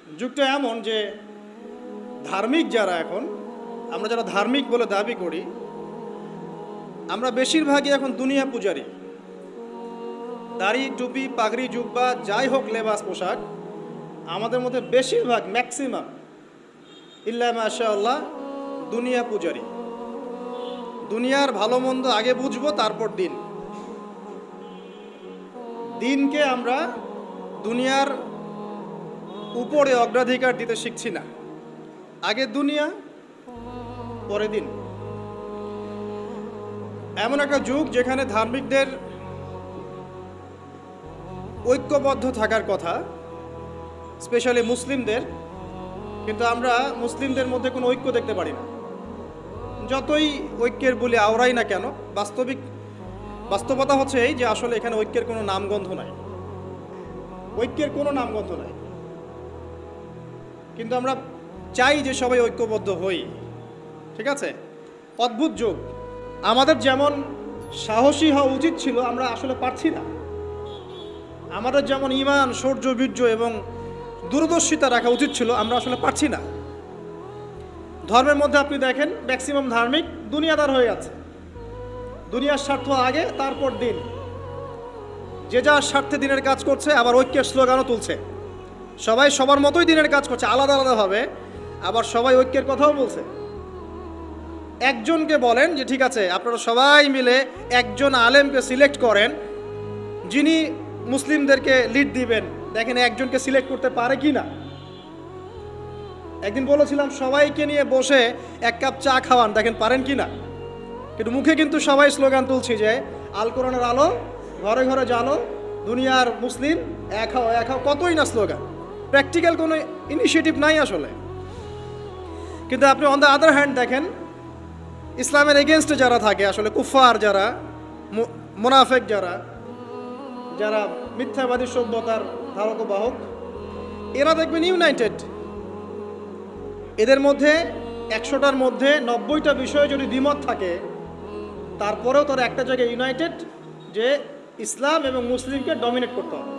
যুগটা এমন যে ধার্মিক যারা এখন আমরা যারা ধার্মিক বলে দাবি করি, আমরা বেশিরভাগই এখন দুনিয়া পূজারি। দাড়ি টুপি পাগড়ি জুব্বা যাই হোক লেবাস পোশাক, আমাদের মধ্যে বেশিরভাগ ম্যাক্সিমাম ইল্লা মাশাআল্লাহ দুনিয়া পূজারি। দুনিয়ার ভালো মন্দ আগে বুঝবো, তারপর দিনকে আমরা দুনিয়ার উপরে অগ্রাধিকার দিতে শিখছি না। আগে দুনিয়া পরে দিন। এমন একটা যুগ যেখানে ধার্মিকদের ঐক্যবদ্ধ থাকার কথা, স্পেশালি মুসলিমদের, কিন্তু আমরা মুসলিমদের মধ্যে কোনো ঐক্য দেখতে পারি না। যতই ঐক্যের বলে আওড়াই না কেন, বাস্তবতা হচ্ছে এই যে আসলে এখানে ঐক্যের কোনো নামগন্ধ নাই, ঐক্যের কোনো নামগন্ধ নাই। কিন্তু আমরা চাই যে সবাই ঐক্যবদ্ধ হই, ঠিক আছে? অদ্ভুত যুগ। আমাদের যেমন সাহসী হওয়া উচিত ছিল, আমরা আসলে পারছি না। আমাদের যেমন ঈমান, শৌর্য, বীর্য এবং দূরদর্শিতা রাখা উচিত ছিল, আমরা আসলে পারছি না। ধর্মের মধ্যে আপনি দেখেন ম্যাক্সিমাম ধার্মিক দুনিয়াদার হয়ে আছে। দুনিয়ার স্বার্থ আগে, তারপর দিন। যে যার স্বার্থে দিনের কাজ করছে, আবার ঐক্যের স্লোগানও তুলছে। সবাই সবার মতোই দিনের কাজ করছে, আলাদা আলাদাভাবে, আবার সবাই ঐক্যের কথাও বলছে। একজনকে বলেন যে ঠিক আছে আপনারা সবাই মিলে একজন আলেমকে সিলেক্ট করেন যিনি মুসলিমদেরকে লিড দিবেন, দেখেন একজনকে সিলেক্ট করতে পারে কি না। একদিন বলেছিলাম সবাইকে নিয়ে বসে এক কাপ চা খাওয়ান, দেখেন পারেন কি না। কিন্তু মুখে কিন্তু সবাই স্লোগান তুলছি যে আল কোরআনের আলো, ঘরে ঘরে জানো, দুনিয়ার মুসলিম এক হও এক হও, কতই না স্লোগান। প্র্যাকটিক্যাল কোনো ইনিশিয়েটিভ নাই আসলে। কিন্তু আপনি অন দ্য আদার হ্যান্ড দেখেন ইসলামের এগেনস্টে যারা থাকে, আসলে কুফার যারা, মুনাফেক যারা মিথ্যাবাদী সভ্যতার ধারক বাহক, এরা দেখবেন ইউনাইটেড। এদের মধ্যে 100টার মধ্যে 90টা বিষয়ে যদি দ্বিমত থাকে, তারপরেও তারা একটা জায়গায় ইউনাইটেড যে ইসলাম এবং মুসলিমকে ডমিনেট করতে হবে।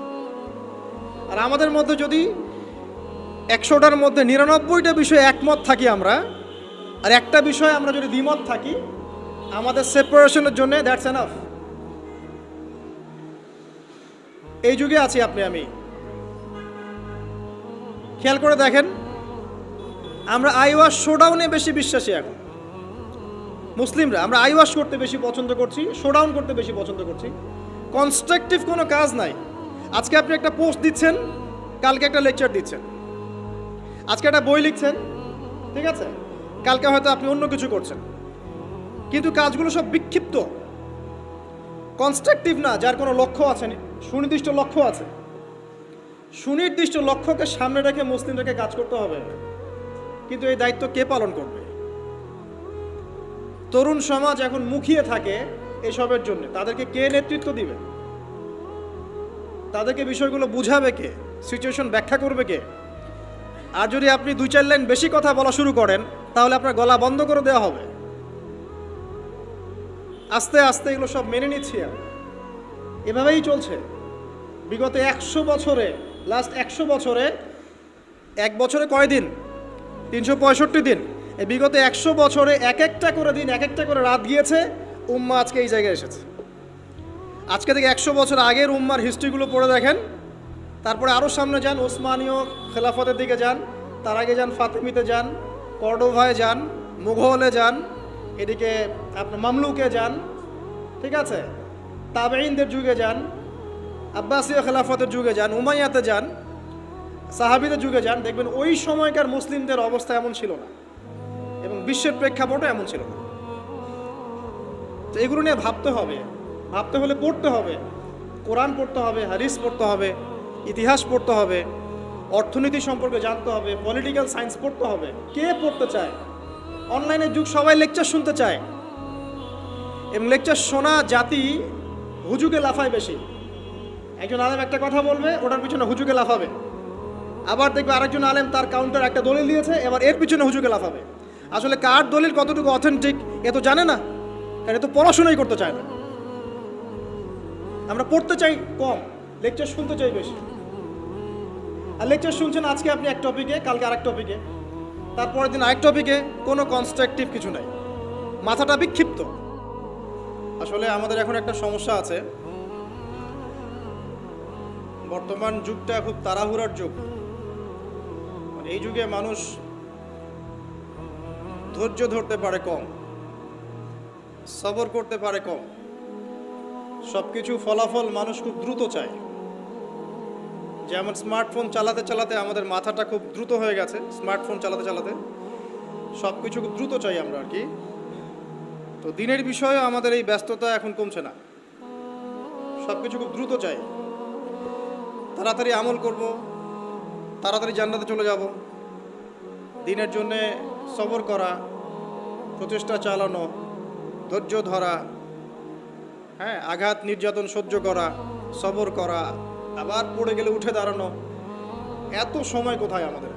আর আমাদের মধ্যে যদি 100টার মধ্যে 99টা বিষয়ে একমত থাকি আমরা, আর একটা বিষয়ে আমরা যদি দ্বিমত থাকি, আমাদের সেপারেশনের জন্য দ্যাটস এনাফ। এই যুগে আছি আমি। খেয়াল করে দেখেন, আমরা আইওয়াশ শোডাউনে বেশি বিশ্বাসী এখন। মুসলিমরা আমরা আইওয়াশ করতে বেশি পছন্দ করছি, শোডাউন করতে বেশি পছন্দ করছি। কনস্ট্রাকটিভ কোনো কাজ নাই। আজকে আপনি একটা পোস্ট দিচ্ছেন, কালকে একটা লেকচার দিচ্ছেন। আজকে একটা বই লিখছেন, ঠিক আছে, কালকে হয়তো আপনি অন্য কিছু করছেন। কিন্তু কাজগুলো সব বিক্ষিপ্ত, কনস্ট্রাকটিভ না, যার কোনো লক্ষ্য আছে, সুনির্দিষ্ট লক্ষ্য আছে। সুনির্দিষ্ট লক্ষ্যকে সামনে রেখে মুসলিমদেরকে কাজ করতে হবে। কিন্তু এই দায়িত্ব কে পালন করবে? তরুণ সমাজ এখন মুখিয়ে থাকে এসবের জন্য। তাদেরকে কে নেতৃত্ব দিবে? তাদেরকে বিষয়গুলো বুঝাবে কে? সিচুয়েশন ব্যাখ্যা করবে কে? আর যদি আপনি 2-4 লাইন বেশি কথা বলা শুরু করেন, তাহলে আপনার গলা বন্ধ করে দেওয়া হবে। আস্তে আস্তে এগুলো সব মেনে নিচ্ছি আমি। এভাবেই চলছে বিগত 100 বছরে। লাস্ট 100 বছরে, এক বছরে কয় দিন? 365 দিন। এই বিগত 100 বছরে এক একটা করে দিন, এক একটা করে রাত গিয়েছে, উম্মা আজকে এই জায়গায় এসেছে। আজকে থেকে 100 বছর আগের উম্মার হিস্ট্রিগুলো পড়ে দেখেন। তারপরে আরও সামনে যান, ওসমানীয় খেলাফতের দিকে যান, তার আগে যান ফাতেমিতে যান, কর্ডোভায় যান, মুঘলে যান, এদিকে আপনার মামলুকে যান, ঠিক আছে, তাবেঈনদের যুগে যান, আব্বাসীয় খেলাফতের যুগে যান, উমাইয়াতে যান, সাহাবীদের যুগে যান। দেখবেন ওই সময়কার মুসলিমদের অবস্থা এমন ছিল না, এবং বিশ্বের প্রেক্ষাপটও এমন ছিল না। তো এগুলো নিয়ে ভাবতে হবে। ভাবতে হলে পড়তে হবে, কোরআন পড়তে হবে, হাদিস পড়তে হবে, ইতিহাস পড়তে হবে, অর্থনীতি সম্পর্কে জানতে হবে, পলিটিক্যাল সায়েন্স পড়তে হবে। কে পড়তে চায়? অনলাইনের যুগ, সবাই লেকচার শুনতে চায়, এবং লেকচার শোনা জাতি হুজুকে লাফায় বেশি। একজন আলেম একটা কথা বলবে, ওটার পিছনে হুজুকে লাফাবে। আবার দেখবে আরেকজন আলেম তার কাউন্টার একটা দলিল দিয়েছে, এবার এর পিছনে হুজুকে লাফাবে। আসলে কার দলিল কতটুকু অথেন্টিক এ তো জানে না, এটা তো পড়াশোনাই করতে চায় না। আমরা পড়তে চাই কম, লেকচার শুনতে চাই বেশি। আর লেকচার শুনছেন আজকে আপনি এক টপিকে, কালকে আরেক টপিকে, তারপরের দিন আরেক টপিকে, কোনো কনস্ট্রাকটিভ কিছু নাই, মাথাটা বিক্ষিপ্ত। আসলে আমাদের এখন একটা সমস্যা আছে, বর্তমান যুগটা খুব তাড়াহুড়ার যুগ। মানে এই যুগে মানুষ ধৈর্য ধরতে পারে কম, সবর করতে পারে কম, সবকিছু ফলাফল মানুষ খুব দ্রুত চায়। যেমন স্মার্টফোন চালাতে চালাতে আমাদের মাথাটা খুব দ্রুত হয়ে গেছে, স্মার্টফোন চালাতে চালাতে সব কিছু খুব দ্রুত চাই আমরা আর কি। তো দিনের বিষয়ে আমাদের এই ব্যস্ততা এখন কমছে না, সব কিছু খুব দ্রুত চাই, তাড়াতাড়ি আমল করব, তাড়াতাড়ি জান্নাতে চলে যাব। দিনের জন্যে সবর করা, প্রচেষ্টা চালানো, ধৈর্য ধরা, হ্যাঁ, আঘাত নির্যাতন সহ্য করা, সবর করা, আবার পড়ে গেলে উঠে দাঁড়ানো, এত সময় কোথায় আমাদের?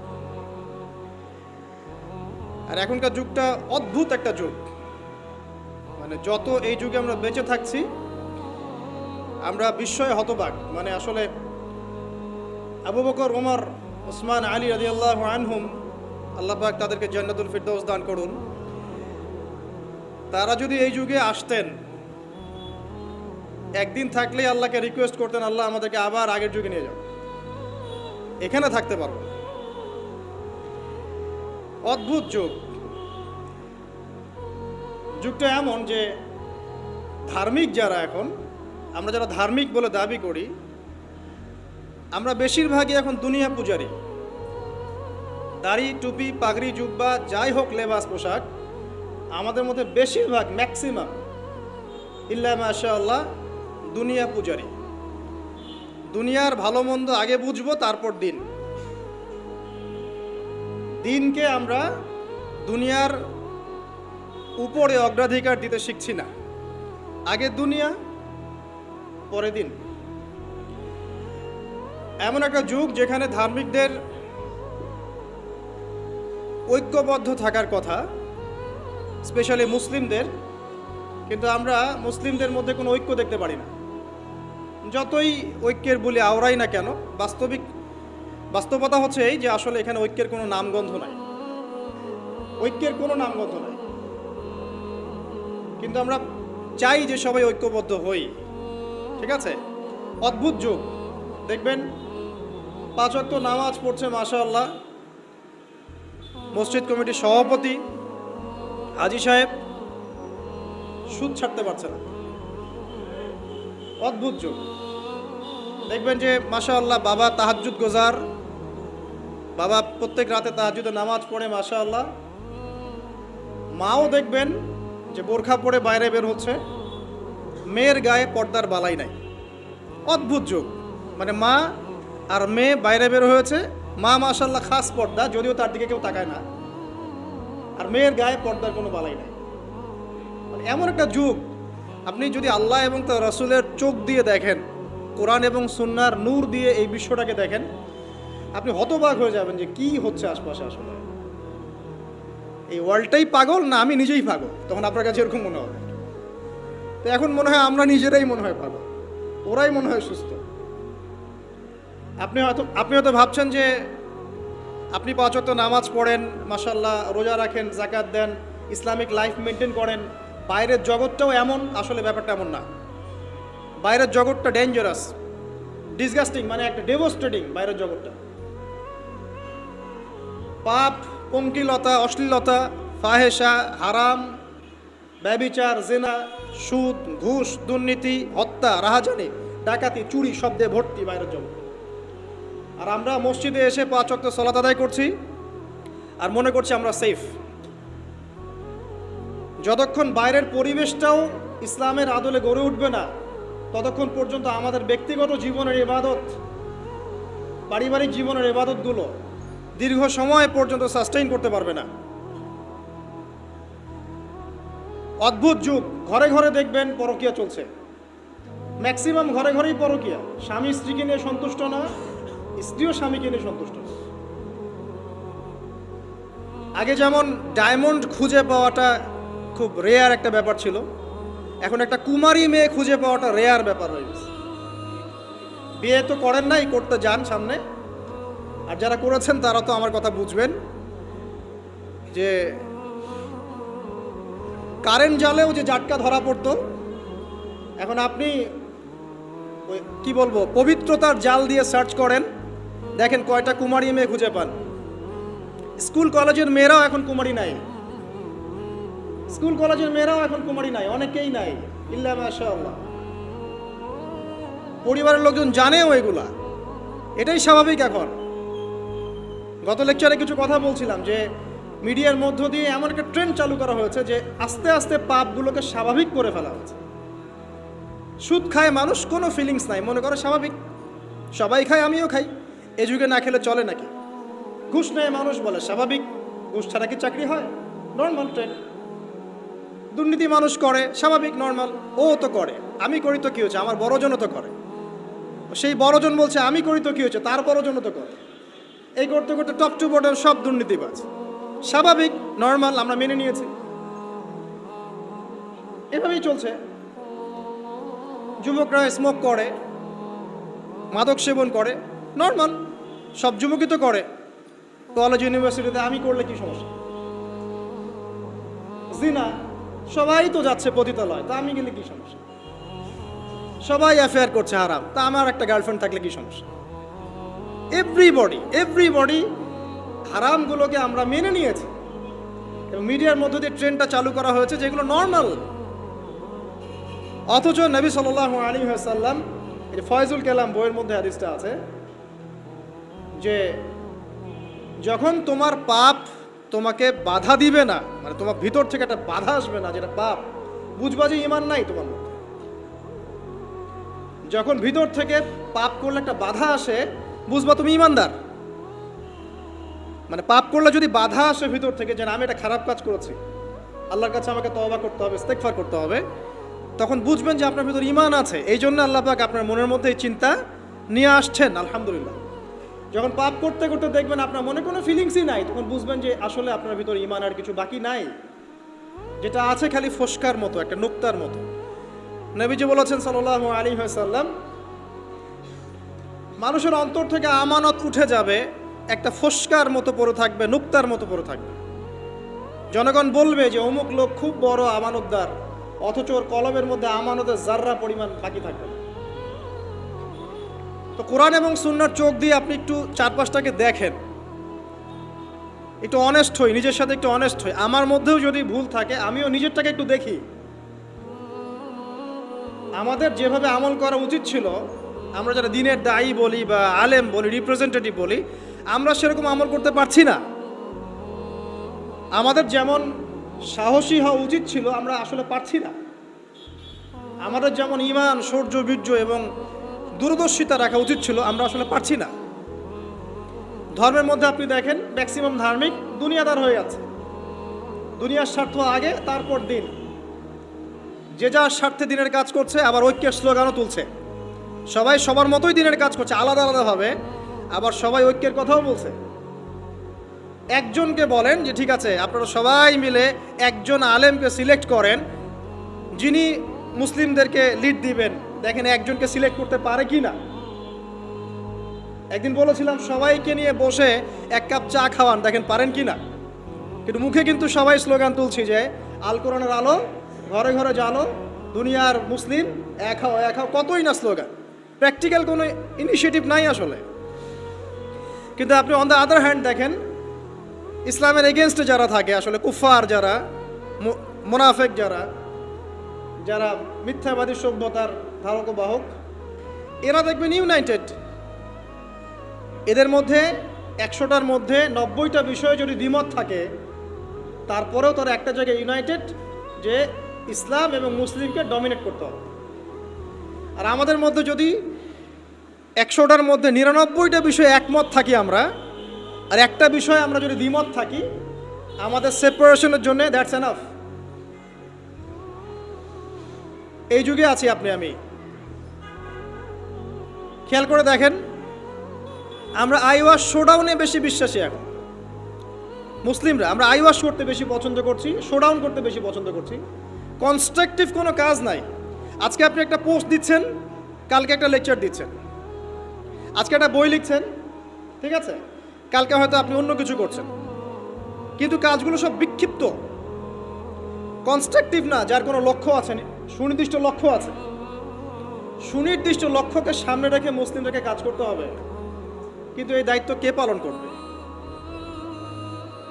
আর এখনকার যুগটা অদ্ভুত একটা যুগ। মানে যত এই যুগে আমরা বেঁচে থাকছি আমরা বিস্ময়ে হতবাক। মানে আসলে আবু বকর, ওমর, ওসমান, আলী রাদিয়াল্লাহু আনহুম, আল্লাহ পাক তাদেরকে জান্নাতুল ফিরদাউস দান করুন, তারা যদি এই যুগে আসতেন, একদিন থাকলেই আল্লাহকে রিকোয়েস্ট করতেন, আল্লাহ আমাদেরকে আবার আগের যুগে নিয়ে যাও, এখানে থাকতে পারবো। অদ্ভুত যুগ। যুগটা এমন যে ধার্মিক যারা, এখন আমরা যারা ধার্মিক বলে দাবি করি, আমরা বেশিরভাগই এখন দুনিয়া পূজারি। দাড়ি, টুপি, পাগড়ি, জুব্বা, যাই হোক লেবাস পোশাক, আমাদের মধ্যে বেশিরভাগ, ম্যাক্সিমাম ইল্লা মাশাআল্লাহ দুনিয়া পূজারি। দুনিয়ার ভালো মন্দ আগে বুঝবো, তারপর দিনকে আমরা দুনিয়ার উপরে অগ্রাধিকার দিতে শিখছি না। আগে দুনিয়া, পরে দিন। এমন একটা যুগ যেখানে ধার্মিকদের ঐক্যবদ্ধ থাকার কথা, স্পেশালি মুসলিমদের, কিন্তু আমরা মুসলিমদের মধ্যে কোনো ঐক্য দেখতে পারি না। যতই ঐক্যের বলে আওড়াই না কেন, বাস্তবতা হচ্ছে এই যে আসলে এখানে ঐক্যের কোনো নামগন্ধ নাই, ঐক্যের কোনো নামগন্ধ নাই। কিন্তু আমরা চাই যে সবাই ঐক্যবদ্ধ হই, ঠিক আছে? অদ্ভুত যুগ। দেখবেন 5 ওয়াক্ত নামাজ পড়ছে মাশাআল্লাহ মসজিদ কমিটির সভাপতি হাজী সাহেব, সুদ ছাড়তে পারছে না। অদ্ভুত যুগ। দেখবেন যে মাশাআল্লাহ বাবা তাহাজ্জুদ গোজার, বাবা প্রত্যেক রাতে তাহাজ্জুদে নামাজ পড়ে মাশাআল্লাহ। মাও দেখবেন যে বোরখা পরে বাইরে বের হচ্ছে, মেয়ের গায়ে পর্দার বালাই নাই। অদ্ভুত যুগ। মানে মা আর মেয়ে বাইরে বের হয়েছে, মা মাশাআল্লাহ খাস পর্দা, যদিও তার দিকে কেউ তাকায় না, আর মেয়ের গায়ে পর্দার কোনো বালাই নাই। মানে এমন একটা যুগ, আপনি যদি আল্লাহ এবং তার রাসূলের চোখ দিয়ে দেখেন, কোরআন এবং সুন্নাহর নূর দিয়ে এই বিশ্বটাকে দেখেন, আপনি হতবাক হয়ে যাবেন যে কি হচ্ছে আশপাশে। আসলে এই ওয়ার্ল্ডটাই পাগল না আমি নিজেই পাগল, তখন আপনার কাছে এরকম মনে হবে। তো এখন মনে হয় আমরা নিজেরাই মনে হয় পাগল, ওরাই মনে হয় সুস্থ। আপনি হয়তো ভাবছেন যে আপনি 5 ওয়াক্ত নামাজ পড়েন, মাশাআল্লাহ রোজা রাখেন, যাকাত দেন, ইসলামিক লাইফ মেনটেন করেন, বাইরের জগৎটাও এমন। আসলে ব্যাপারটা এমন না। বাইরের জগৎটা ডেঞ্জারাস, ডিসগাস্টিং, মানে একটা ডেভাস্টেটিং বাইরের জগৎটা। পাপ, পঙ্কিলতা, অশ্লীলতা, ফাহেসা, হারাম, ব্যভিচার, জিনা, সুদ, ঘুষ, দুর্নীতি, হত্যা, রাহাজানি, ডাকাতি, চুরি, শব্দে ভর্তি বাইরের জগৎ। আর আমরা মসজিদে এসে 5 ওয়াক্ত সালাত আদায় করছি আর মনে করছি আমরা সেফ। যতক্ষণ বাইরের পরিবেশটাও ইসলামের আদলে গড়ে উঠবে না, ততক্ষণ পর্যন্ত আমাদের ব্যক্তিগত জীবনের ইবাদত, পারিবারিক জীবনের ইবাদতগুলো দীর্ঘ সময় পর্যন্ত সাস্টেইন করতে পারবে না। অদ্ভুত যুগ। ঘরে ঘরে দেখবেন পরকীয়া চলছে, ম্যাক্সিমাম ঘরে ঘরেই পরকীয়া। স্বামী স্ত্রীকে নিয়ে সন্তুষ্ট না, স্ত্রীও স্বামীকে নিয়ে সন্তুষ্ট না। আগে যেমন ডায়মন্ড খুঁজে পাওয়াটা খুব রেয়ার একটা ব্যাপার ছিল, এখন একটা কুমারী মেয়ে খুঁজে পাওয়াটা রেয়ার ব্যাপার হয়ে গেছে। বিয়ে তো করেন নাই, করতে যান সামনে, আর যারা করেছেন তারা তো আমার কথা বুঝবেন যে কারেন্ট জালেও যে জাটকা ধরা পড়তো, এখন আপনি কি বলবো পবিত্রতার জাল দিয়ে সার্চ করেন, দেখেন কয়টা কুমারী মেয়ে খুঁজে পান। স্কুল কলেজের মেয়েরাও এখন কুমারী নাই, স্কুল কলেজের মেয়েরাও এখন কুমারী নাই, অনেকেই নাই, ইল্লা মাশাআল্লাহ। পরিবারের লোকজন জানেও এগুলা, এটাই স্বাভাবিক। এখন গত লেকচারে কিছু কথা বলছিলাম যে মিডিয়ার মধ্য দিয়ে এমন একটা ট্রেন্ড চালু করা হয়েছে যে আস্তে আস্তে পাপগুলোকে স্বাভাবিক করে ফেলা হয়েছে। সুদ খায় মানুষ, কোনো ফিলিংস নাই, মনে করে স্বাভাবিক, সবাই খায় আমিও খাই, এ যুগে না খেলে চলে নাকি। ঘুষ নেয় মানুষ, বলে স্বাভাবিক, ঘুষ ছাড়া কি চাকরি হয়, নর্মাল ট্রেন্ড। দুর্নীতি মানুষ করে, স্বাভাবিক, নর্মাল, ও তো করে, আমি করি তো কী হয়েছে, আমার বড়জনও তো করে, সেই বড়জন বলছে আমি করি তো কী হয়েছে, তার বড়জনও তো করে। এই করতে করতে টপ টু বটম সব দুর্নীতিবাজ, স্বাভাবিক, নর্মাল, আমরা মেনে নিয়েছি, এভাবেই চলছে। যুবকরা স্মোক করে, মাদক সেবন করে, নর্মাল, সব যুবকই তো করে। কলেজ ইউনিভার্সিটিতে আমি করলে কি সমস্যা? জিনা সবাই তো যাচ্ছে পতিতালয়, তা আমি গেলে কি সমস্যা? সবাই অ্যাফেয়ার করছে হারাম, তা আমার একটা গার্লফ্রেন্ড থাকলে কি সমস্যা? এভরিবডি হারামগুলোকে আমরা মেনে নিয়েছি এবং মিডিয়ার মধ্য দিয়ে ট্রেন্ডটা চালু করা হয়েছে যেগুলো নর্মাল। অথচ নবী সাল্লাল্লাহু আলাইহি ওয়াসাল্লাম, এই ফয়জুল কালাম বইয়ের মধ্যে হাদিসটা আছে যে যখন তোমার পাপ তোমাকে বাধা দিবে না, মানে তোমার ভিতর থেকে একটা বাধা আসবে না যেটা পাপ, বুঝবা যে ঈমান নাই তোমার মধ্যে। যখন ভিতর থেকে পাপ করলে একটা বাধা আসে, বুঝবা তুমি ঈমানদার। মানে পাপ করলে যদি বাধা আসে ভিতর থেকে যে আমি এটা খারাপ কাজ করেছি, আল্লাহর কাছে আমাকে তওবা করতে হবে, ইস্তেগফার করতে হবে, তখন বুঝবেন যে আপনার ভিতর ঈমান আছে। এই জন্য আল্লাহ পাক আপনার মনের মধ্যে এই চিন্তা নিয়ে আসছেন, আলহামদুলিল্লাহ। যখন পাপ করতে করতে দেখবেন আপনার মনে কোনো ফিলিংসই নাই, তখন বুঝবেন যে আসলে আপনার ভিতর ঈমান আর কিছু বাকি নাই, যেটা আছে খালি ফস্কার মতো, একটা নুক্তার মতো। নবীজি বলেছেন সাল্লাল্লাহু আলাইহি ওয়াসাল্লাম, মানুষের অন্তর থেকে আমানত উঠে যাবে, একটা ফস্কার মতো পড়ে থাকবে, নুক্তার মতো পড়ে থাকবে। জনগণ বলবে যে অমুক লোক খুব বড় আমানতদার, অথচ ওর কলমের মধ্যে আমানতের জাররা পরিমাণ বাকি থাকবে। তো কোরআন এবং সুন্নাহর চোখ দিয়ে আপনি একটু চারপাশটাকে দেখেন, একটু অনেস্ট হই, নিজের সাথে একটু অনেস্ট হই। আমার মধ্যেও যদি ভুল থাকে আমিও নিজেরটাকে একটু দেখি। আমাদের যেভাবে আমল করা উচিত ছিল, আমরা যারা দিনের দায়ী বলি বা আলেম বলি, রিপ্রেজেন্টেটিভ বলি, আমরা সেরকম আমল করতে পারছি না। আমাদের যেমন সাহসী হওয়া উচিত ছিল আমরা আসলে পারছি না। আমাদের যেমন ঈমান, শৌর্য, বীর্য এবং দূরদর্শিতা রাখা উচিত ছিল, আমরা আসলে পারছি না। ধর্মের মধ্যে আপনি দেখেন ম্যাক্সিমাম ধার্মিক দুনিয়াদার হয়ে আছে, দুনিয়ার স্বার্থ আগে, তারপর দিন। যে যার স্বার্থে দিনের কাজ করছে, আবার ঐক্যের স্লোগানও তুলছে। সবাই সবার মতোই দিনের কাজ করছে, আলাদা আলাদাভাবে, আবার সবাই ঐক্যের কথাও বলছে। একজনকে বলেন যে ঠিক আছে আপনারা সবাই মিলে একজন আলেমকে সিলেক্ট করেন যিনি মুসলিমদেরকে লিড দিবেন, দেখেন একজনকে সিলেক্ট করতে পারে কি না। একদিন বলেছিলাম সবাইকে নিয়ে বসে এক কাপ চা খাওয়ান, দেখেন পারেন কি না। কিন্তু মুখে কিন্তু সবাই স্লোগান তুলছি যে আল কোরআনের আলো, ঘরে ঘরে জালো, দুনিয়ার মুসলিম এক হও এক হও, কতই না স্লোগান, প্র্যাকটিক্যাল কোনো ইনিশিয়েটিভ নাই আসলে। কিন্তু আপনি অন দ্য আদার হ্যান্ড দেখেন ইসলামের এগেনস্টে যারা থাকে, আসলে কুফার যারা, মুনাফেক যারা, যারা মিথ্যাবাদী সভ্যতার ধারক বাহক, এরা দেখবেন ইউনাইটেড। এদের মধ্যে 100টার মধ্যে 90টা বিষয়ে যদি দ্বিমত থাকে, তারপরেও তারা একটা জায়গায় ইউনাইটেড যে ইসলাম এবং মুসলিমকে ডমিনেট করতে হবে। আর আমাদের মধ্যে যদি 100টার মধ্যে 99টা বিষয়ে একমত থাকি আমরা, আর একটা বিষয়ে আমরা যদি দ্বিমত থাকি, আমাদের সেপারেশনের জন্য দ্যাটস এনাফ। এই যুগে আছি আপনি আমি। খেয়াল করে দেখেন, আমরা আইওয়াশ শোডাউনে বেশি বিশ্বাসী এখন মুসলিমরা। আমরা আইওয়াশ করতে বেশি পছন্দ করছি, শোডাউন করতে বেশি পছন্দ করছি। কনস্ট্রাকটিভ কোনো কাজ নাই। আজকে আপনি একটা পোস্ট দিচ্ছেন, কালকে একটা লেকচার দিচ্ছেন, আজকে একটা বই লিখছেন, ঠিক আছে, কালকে হয়তো আপনি অন্য কিছু করছেন, কিন্তু কাজগুলো সব বিক্ষিপ্ত, কনস্ট্রাকটিভ না, যার কোনো লক্ষ্য আছে, সুনির্দিষ্ট লক্ষ্য আছে। সুনির্দিষ্ট লক্ষ্যকে সামনে রেখে মুসলিমদেরকে কাজ করতে হবে, কিন্তু এই দায়িত্ব কে পালন করবে?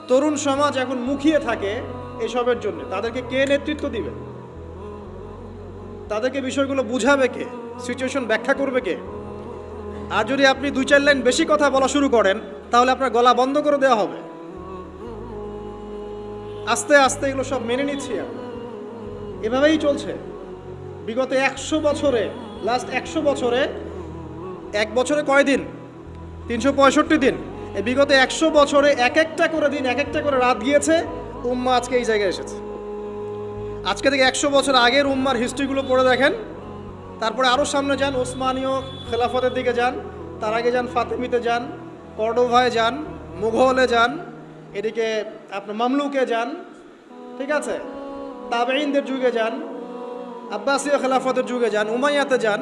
তরুণ সমাজ এখন মুখিয়ে থাকে এসবের জন্য, তাদেরকে কে নেতৃত্ব দিবে? তাদেরকে বিষয়গুলো বুঝাবে কে? সিচুয়েশন ব্যাখ্যা করবে কে? আর যদি আপনি 2-4 লাইন বেশি কথা বলা শুরু করেন, তাহলে আপনার গলা বন্ধ করে দেওয়া হবে। আস্তে আস্তে এগুলো সব মেনে নিচ্ছি আমরা, এভাবেই চলছে বিগত 100 বছরে। লাস্ট 100 বছরে, এক বছরে কয় দিন? 365 দিন। এই বিগত 100 বছরে এক একটা করে দিন, এক একটা করে রাত গিয়েছে, উম্মাহ আজকে এই জায়গায় এসেছে। আজকে থেকে 100 বছর আগের উম্মার হিস্ট্রিগুলো পড়ে দেখেন, তারপরে আরও সামনে যান, ওসমানীয় খেলাফতের দিকে যান, তার আগে যান ফাতেমিতে যান, কর্ডোভায় যান, মুঘলে যান, এদিকে আপনার মামলুকে যান, ঠিক আছে, তাবেঈনদের যুগে যান, আব্বাসীয় খেলাফতের যুগে যান, উমাইয়াতে যান,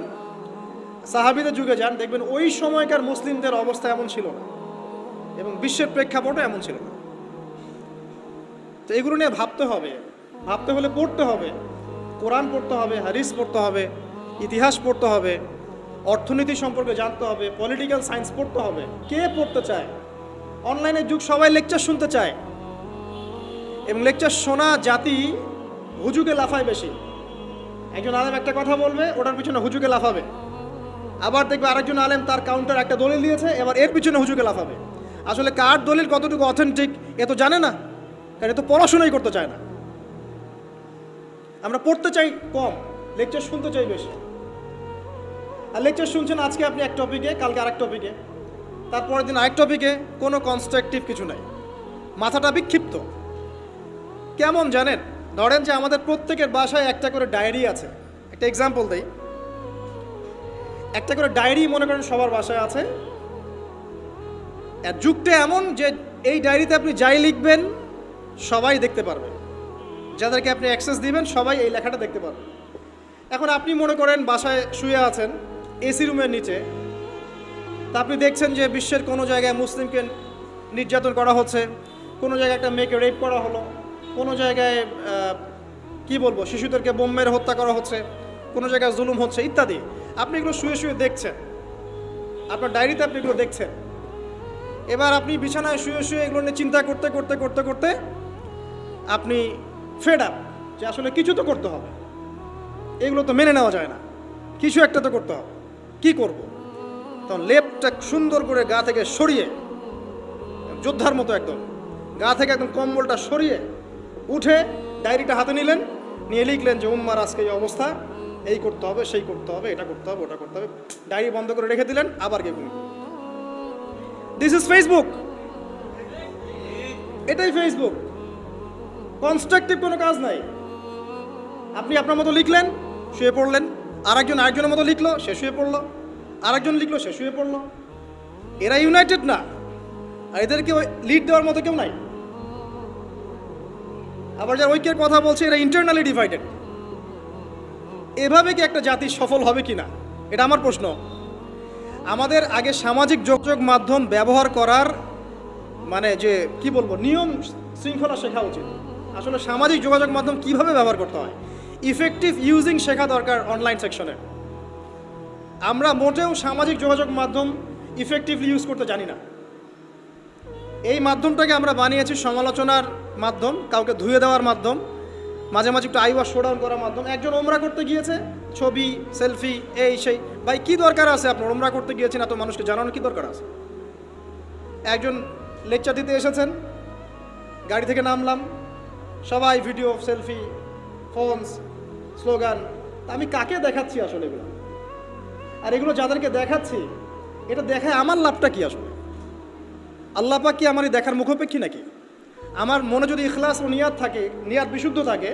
সাহাবীদের যুগে যান, দেখবেন ওই সময়কার মুসলিমদের অবস্থা এমন ছিল না, এবং বিশ্বের প্রেক্ষাপটও এমন ছিল না। তো এগুলো নিয়ে ভাবতে হবে। ভাবতে হলে পড়তে হবে, কোরআন পড়তে হবে, হাদিস পড়তে হবে, ইতিহাস পড়তে হবে, অর্থনীতি সম্পর্কে জানতে হবে, পলিটিক্যাল সায়েন্স পড়তে হবে। কে পড়তে চায়? অনলাইনের যুগ, সবাই লেকচার শুনতে চায়, এবং লেকচার শোনা জাতি হুজুকে লাফায় বেশি। একজন আলেম একটা কথা বলবে, ওটার পিছনে হুজুকে লাফাবে। আবার দেখবে আরেকজন আলেম তার কাউন্টার একটা দলিল দিয়েছে, এবার এর পিছনে হুজুকে লাফাবে। আসলে কার দলিল কতটুকু অথেন্টিক এ তো জানে না, কারণ এ তো পড়াশোনাই করতে চায় না। আমরা পড়তে চাই কম, লেকচার শুনতে চাই বেশি। আর লেকচার শুনছেন আজকে আপনি এক টপিকে, কালকে আরেক টপিকে, তারপরের দিন আরেক টপিকে, কোনো কনস্ট্রাকটিভ কিছু নাই, মাথাটা বিক্ষিপ্ত। কেমন জানেন? ধরেন যে আমাদের প্রত্যেকের বাসায় একটা করে ডায়েরি আছে। একটা এক্সাম্পল দেই, একটা করে ডায়েরি মনে করেন সবার বাসায় আছে। আর যুগটা এমন যে এই ডায়েরিতে আপনি যাই লিখবেন সবাই দেখতে পারবে, যাদেরকে আপনি অ্যাক্সেস দিবেন সবাই এই লেখাটা দেখতে পারবে। এখন আপনি মনে করেন বাসায় শুয়ে আছেন এসি রুমের নিচে, তা আপনি দেখছেন যে বিশ্বের কোনো জায়গায় মুসলিমকে নির্যাতন করা হচ্ছে, কোনো জায়গায় একটা মেয়েকে রেপ করা হলো, কোনো জায়গায় কি বলবো শিশুদেরকে বোম মেরে হত্যা করা হচ্ছে, কোনো জায়গায় জুলুম হচ্ছে ইত্যাদি। আপনি এগুলো শুয়ে শুয়ে দেখছেন, আপনার ডায়েরিতে আপনি এগুলো দেখছেন। এবার আপনি বিছানায় শুয়ে শুয়ে এগুলো নিয়ে চিন্তা করতে করতে করতে করতে আপনি ফেড আপ, যে আসলে কিছু তো করতে হবে, এগুলো তো মেনে নেওয়া যায় না, কিছু একটা তো করতে হবে, কি করব? তখন লেপটা সুন্দর করে গা থেকে সরিয়ে, যোদ্ধার মতো একদম গা থেকে একদম কম্বলটা সরিয়ে উঠে ডায়েরিটা হাতে নিলেন, নিয়ে লিখলেন যে উম্মার আজকে এই অবস্থা, এই করতে হবে, সেই করতে হবে, এটা করতে হবে, ওটা করতে হবে। ডায়েরি বন্ধ করে রেখে দিলেন, আবার গিয়ে ঘুমিয়ে। This is Facebook. এটাই ফেসবুক। কনস্ট্রাকটিভ কোনো কাজ নাই। আপনি আপনার মতো লিখলেন, শুয়ে পড়লেন, আরেকজনের মতো লিখলো, সে শুয়ে পড়লো, আরেকজন লিখলো, সে শুয়ে পড়লো। এরা ইউনাইটেড না, আর এদেরকে লিড দেওয়ার মতো কেউ নাই। আবার যারা ঐক্যের কথা বলছে এরা ইন্টারনালি ডিভাইডেড। এভাবে কি একটা জাতি সফল হবে কি না, এটা আমার প্রশ্ন। আমাদের আগে সামাজিক যোগাযোগ মাধ্যম ব্যবহার করার মানে যে কি বলবো নিয়ম শৃঙ্খলা শেখা উচিত। আসলে সামাজিক যোগাযোগ মাধ্যম কিভাবে ব্যবহার করতে হয়, ইফেক্টিভ ইউজিং শেখা দরকার অনলাইন সেকশনে। আমরা মোটেও সামাজিক যোগাযোগ মাধ্যম ইফেক্টিভলি ইউজ করতে জানি না। এই মাধ্যমটাকে আমরা বানিয়েছি সমালোচনার মাধ্যম, কাউকে ধুয়ে দেওয়ার মাধ্যম, মাঝে মাঝে একটু আইওয়াশ শোডাউন করার মাধ্যম। একজন ওমরা করতে গিয়েছে, ছবি সেলফি এই সেই। ভাই কি দরকার আছে আপনার ওমরা করতে গিয়েছেন এত মানুষকে জানানোর কি দরকার আছে? একজন লেকচার দিতে এসেছেন, গাড়ি থেকে নামলাম, সবাই ভিডিও সেলফি ফোনস স্লোগান। আমি কাকে দেখাচ্ছি আসলে এগুলো? আর এগুলো যাদেরকে দেখাচ্ছি, এটা দেখায় আমার লাভটা কি আসলে? আল্লাহ পাক কি আমার এই দেখার মুখাপেক্ষী নাকি? আমার মনে যদি ইখলাস ও নিয়াত থাকে, নিয়াত বিশুদ্ধ থাকে,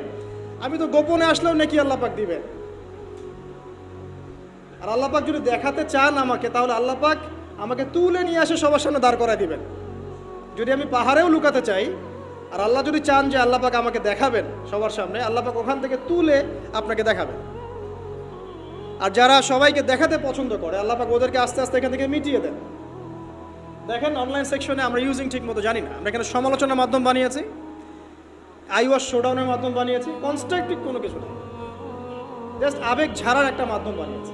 আমি তো গোপনে আসলেও নাকি আল্লাহ পাক দিবেন। আর আল্লাহ পাক যদি দেখাতে চান আমাকে, তাহলে আল্লাহ পাক আমাকে তুলে নিয়ে আসে সবার সামনে দাঁড় করায় দিবেন। যদি আমি পাহাড়েও লুকাতে চাই, আর আল্লাহ যদি চান যে আল্লাহ পাক আমাকে দেখাবেন সবার সামনে, আল্লাহ পাক ওখান থেকে তুলে আপনাকে দেখাবেন। আর যারা সবাইকে দেখাতে পছন্দ করে, আল্লাহ পাক ওদেরকে আস্তে আস্তে এখান থেকে মিটিয়ে দেন। দেখেন অনলাইন সেকশনে আমরা ইউজিং ঠিক মতো জানি না। আমরা এখানে সমালোচনার মাধ্যম বানিয়েছি, আইওয়াস শোডাউনের মাধ্যম বানিয়েছি, কনস্ট্রাকটিভ কোনো কিছু নেই, জাস্ট আবেগ ঝাড়ার একটা মাধ্যম বানিয়েছি।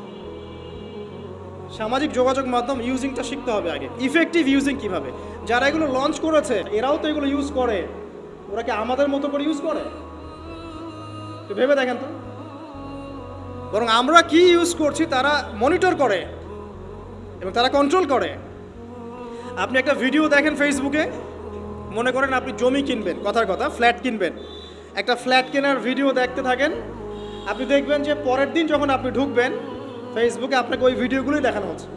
সামাজিক যোগাযোগ মাধ্যম ইউজিংটা শিখতে হবে আগে, ইফেক্টিভ ইউজিং কিভাবে। যারা এগুলো লঞ্চ করেছে এরাও তো এগুলো ইউজ করে, ওরা কি আমাদের মতো করে ইউজ করে? তো ভেবে দেখেন তো। বরং আমরা কি ইউজ করছি তারা মনিটর করে এবং তারা কন্ট্রোল করে। আপনি একটা ভিডিও দেখেন ফেসবুকে, মনে করেন আপনি জমি কিনবেন, কথার কথা ফ্ল্যাট কিনবেন, একটা ফ্ল্যাট কেনার ভিডিও দেখতে থাকেন, আপনি দেখবেন যে পরের দিন যখন আপনি ঢুকবেন ফেসবুকে আপনাকে ওই ভিডিওগুলোই দেখানো হচ্ছে।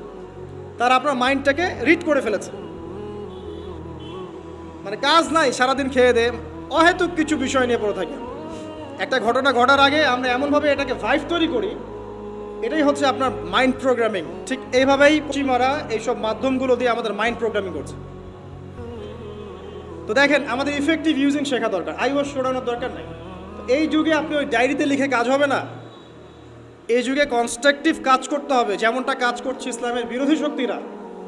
তারা আপনার মাইন্ডটাকে রিড করে ফেলেছে। মানে কাজ নাই, সারাদিন খেয়ে দে অহেতুক কিছু বিষয় নিয়ে পড়ে থাকি। একটা ঘটনা ঘটার আগে আমরা এমনভাবে এটাকে ভাইব তৈরি করি, এটাই হচ্ছে আপনার মাইন্ড প্রোগ্রামিং। ঠিক এইভাবেই পশ্চিমারা এইসব মাধ্যমগুলো দিয়ে আমাদের মাইন্ড প্রোগ্রামিং করছে। তো দেখেন আমাদের ইফেক্টিভ ইউজিং শেখা দরকার, আইওয়াস শোনানোর দরকার নাই। তো এই যুগে আপনি ওই ডায়েরিতে লিখে কাজ হবে না, এই যুগে কনস্ট্রাকটিভ কাজ করতে হবে, যেমনটা কাজ করছে ইসলামের বিরোধী শক্তিরা।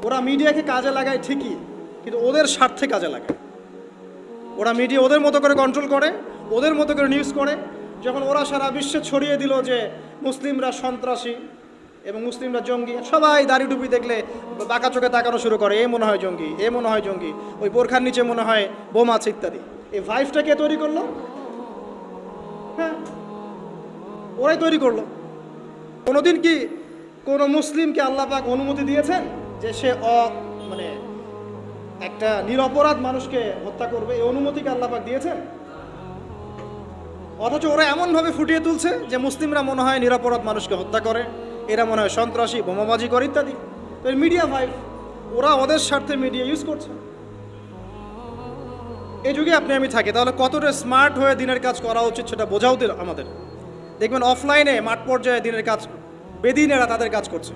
ওরা মিডিয়াকে কাজে লাগায় ঠিকই, কিন্তু ওদের স্বার্থে কাজে লাগায়। ওরা মিডিয়া ওদের মতো করে কন্ট্রোল করে, ওদের মতো করে নিউজ করে। যখন ওরা সারা বিশ্বে ছড়িয়ে দিল যে মুসলিমরা সন্ত্রাসী এবং মুসলিমরা জঙ্গি, সবাই দাড়ি টুপি দেখলে বাঁকা চোখে তাকানো শুরু করে, এ মনে হয় জঙ্গি, এ মনে হয় জঙ্গি, ওই বোরখার নিচে মনে হয় বোম আছে ইত্যাদি। এই ভাইভটা কে তৈরি করলো? হ্যাঁ, ওরাই তৈরি করলো। কোনোদিন কি কোনো মুসলিমকে আল্লাহ পাক অনুমতি দিয়েছেন যে সে মানে একটা নিরপরাধ মানুষকে হত্যা করবে? এই অনুমতিকে আল্লাহ পাক দিয়েছেন? অথচ ওরা এমনভাবে ফুটিয়ে তুলছে যে মুসলিমরা মনে হয় নিরপরাধ মানুষকে হত্যা করে, এরা মনে হয় সন্ত্রাসী, বোমাবাজি করে ইত্যাদি। তো মিডিয়া ভাইভ, ওরা ওদের স্বার্থে মিডিয়া ইউজ করছে। এই যুগে আপনি আমি থাকি, তাহলে কতটা স্মার্ট হয়ে দিনের কাজ করা উচিত সেটা বোঝাও আমাদের। দেখবেন অফলাইনে মাঠ পর্যায়ে দিনের কাজ বেদিনেরা তাদের কাজ করছে,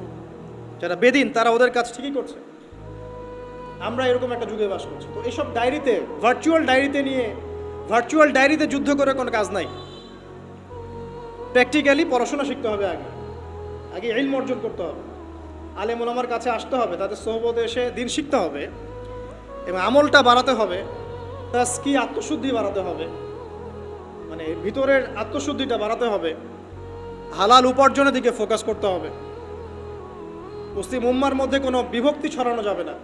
যারা বেদিন তারা ওদের কাজ ঠিকই করছে। আমরা এরকম একটা যুগে বাস করছি। তো এইসব ডায়েরিতে, ভার্চুয়াল ডায়েরিতে যুদ্ধ করে কোনো কাজ নাই। প্র্যাকটিক্যালি পড়াশোনা শিখতে হবে, আগে ইলম অর্জন করতে হবে, আলেম ওলামার কাছে আসতে হবে, তাদের সোহবতে এসে দিন শিখতে হবে এবং আমলটা বাড়াতে হবে, তাজকি আত্মশুদ্ধি বাড়াতে হবে, মানে ভিতরের আত্মশুদ্ধিটা বাড়াতে হবে, হালাল উপার্জনের দিকে ফোকাস করতে হবে। মুসলিম উম্মার মধ্যে কোনো বিভক্তি ছড়ানো যাবে না,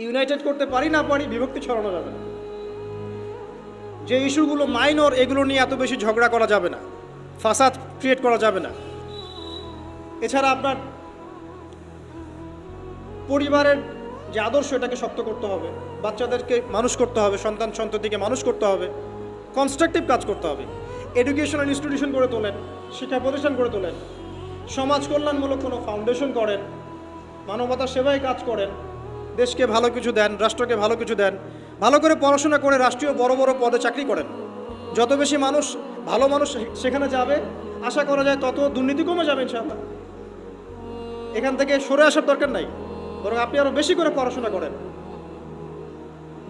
ইউনাইটেড করতে পারি না পারি বিভক্তি ছড়ানো যাবে না। যে ইস্যুগুলো মাইনর এগুলো নিয়ে এত বেশি ঝগড়া করা যাবে না, ফাসাদ ক্রিয়েট করা যাবে না। এছাড়া আপনার পরিবারের যে আদর্শ এটাকে শক্ত করতে হবে, বাচ্চাদেরকে মানুষ করতে হবে, সন্তান সন্ততিকে মানুষ করতে হবে, কনস্ট্রাকটিভ কাজ করতে হবে। এডুকেশনাল ইনস্টিটিউশন করে তোলেন, শিক্ষা প্রতিষ্ঠান করে তোলেন, সমাজ কল্যাণমূলক কোনো ফাউন্ডেশন করেন, মানবতার সেবায় কাজ করেন, দেশকে ভালো কিছু দেন, রাষ্ট্রকে ভালো কিছু দেন, ভালো করে পড়াশোনা করে রাষ্ট্রীয় বড় বড় পদে চাকরি করেন। যত বেশি মানুষ, ভালো মানুষ সেখানে যাবে, আশা করা যায় তত দুর্নীতি কমে যাবে ইনশাআল্লাহ। এখান থেকে সরে আসার দরকার নাই, বরং আপনি আরও বেশি করে পড়াশোনা করেন,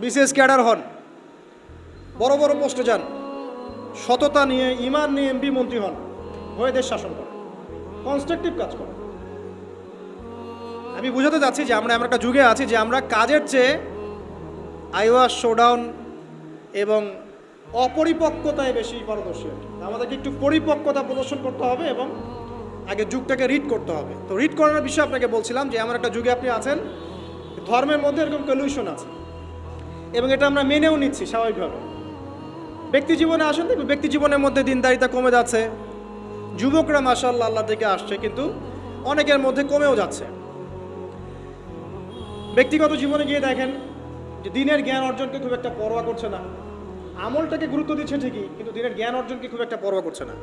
বিসিএস ক্যাডার হন, বড় বড় পোস্টে যান, সততা নিয়ে ঈমান নিয়ে এমপি মন্ত্রী হন, হয়ে দেশ শাসন করেন, কনস্ট্রাকটিভ কাজ করেন। আমি বুঝাতে চাচ্ছি যে আমরা এমন একটা যুগে আছি যে আমরা কাজের চেয়ে আইওয়াস শোডাউন এবং অপরিপক্কতায় বেশি পারদর্শী। আমাদেরকে একটু পরিপক্কতা প্রদর্শন করতে হবে এবং আগে যুগটাকে রিড করতে হবে। তো রিড করার বিষয়ে আপনাকে বলছিলাম যে এমন একটা যুগে আপনি আছেন, ধর্মের মধ্যে এরকম কলিউশন আছে এবং এটা আমরা মেনেও নিচ্ছি স্বাভাবিকভাবে। ব্যক্তি জীবনে আসেন, দেখবেন ব্যক্তি জীবনের মধ্যে দিনদারিতা কমে যাচ্ছে, যুবকরা মাশাআল্লাহ আল্লাহ থেকে আসছে, কিন্তু অনেকের মধ্যে কমেও যাচ্ছে। ব্যক্তিগত জীবনে গিয়ে দেখেন যে দিনের জ্ঞান অর্জনকে খুব একটা পরোয়া করছে না, আমলটাকে গুরুত্ব দিচ্ছে ঠিকই, কিন্তু দিনের জ্ঞান অর্জনকে খুব একটা পরোয়া করছে না।